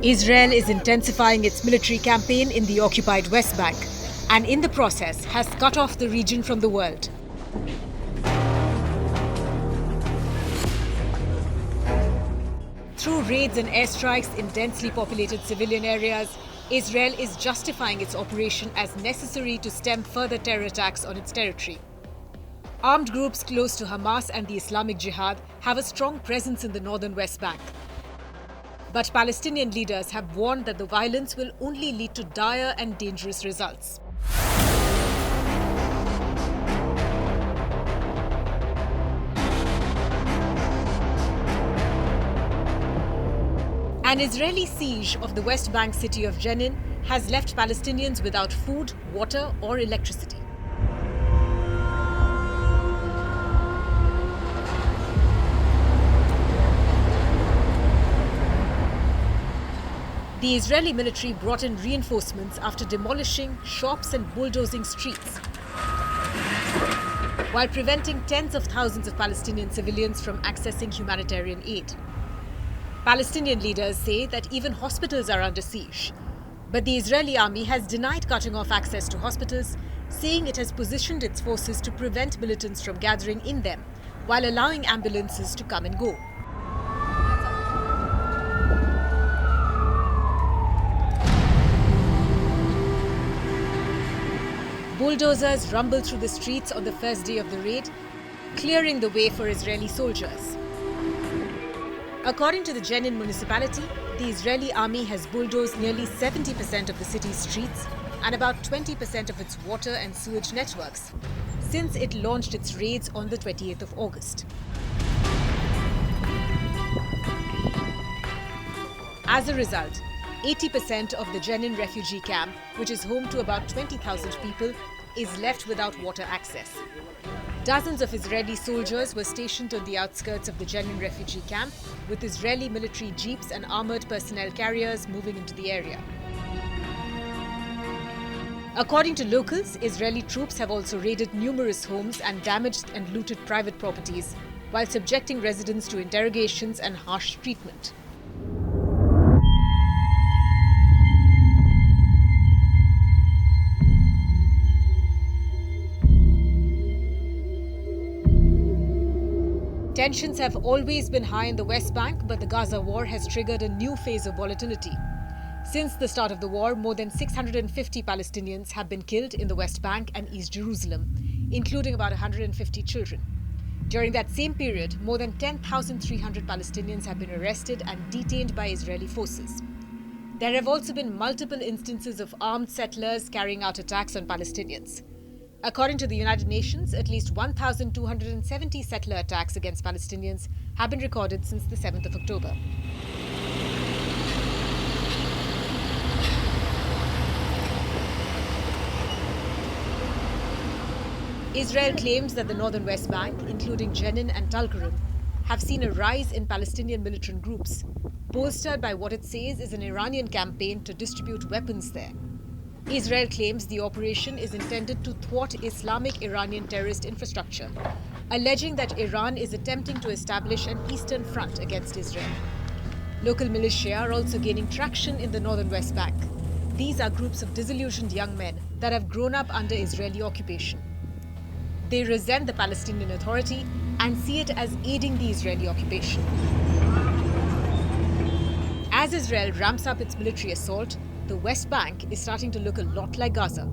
Israel is intensifying its military campaign in the occupied West Bank and in the process has cut off the region from the world. Through raids and airstrikes in densely populated civilian areas, Israel is justifying its operation as necessary to stem further terror attacks on its territory. Armed groups close to Hamas and the Islamic Jihad have a strong presence in the northern West Bank. But Palestinian leaders have warned that the violence will only lead to dire and dangerous results. An Israeli siege of the West Bank city of Jenin has left Palestinians without food, water, or electricity. The Israeli military brought in reinforcements after demolishing shops and bulldozing streets, while preventing tens of thousands of Palestinian civilians from accessing humanitarian aid. Palestinian leaders say that even hospitals are under siege, but the Israeli army has denied cutting off access to hospitals, saying it has positioned its forces to prevent militants from gathering in them, while allowing ambulances to come and go. Bulldozers rumble through the streets on the first day of the raid, clearing the way for Israeli soldiers. According to the Jenin municipality, the Israeli army has bulldozed nearly 70% of the city's streets and about 20% of its water and sewage networks since it launched its raids on the 28th of August. As a result, 80% of the Jenin refugee camp, which is home to about 20,000 people, is left without water access. Dozens of Israeli soldiers were stationed on the outskirts of the Jenin refugee camp, with Israeli military jeeps and armored personnel carriers moving into the area. According to locals, Israeli troops have also raided numerous homes and damaged and looted private properties, while subjecting residents to interrogations and harsh treatment. Tensions have always been high in the West Bank, but the Gaza war has triggered a new phase of volatility. Since the start of the war, more than 650 Palestinians have been killed in the West Bank and East Jerusalem, including about 150 children. During that same period, more than 10,300 Palestinians have been arrested and detained by Israeli forces. There have also been multiple instances of armed settlers carrying out attacks on Palestinians. According to the United Nations, at least 1,270 settler attacks against Palestinians have been recorded since the 7th of October. Israel claims that the northern West Bank, including Jenin and Tulkarem, have seen a rise in Palestinian militant groups, bolstered by what it says is an Iranian campaign to distribute weapons there. Israel claims the operation is intended to thwart Islamic Iranian terrorist infrastructure, alleging that Iran is attempting to establish an eastern front against Israel. Local militia are also gaining traction in the northern West Bank. These are groups of disillusioned young men that have grown up under Israeli occupation. They resent the Palestinian Authority and see it as aiding the Israeli occupation. As Israel ramps up its military assault, the West Bank is starting to look a lot like Gaza.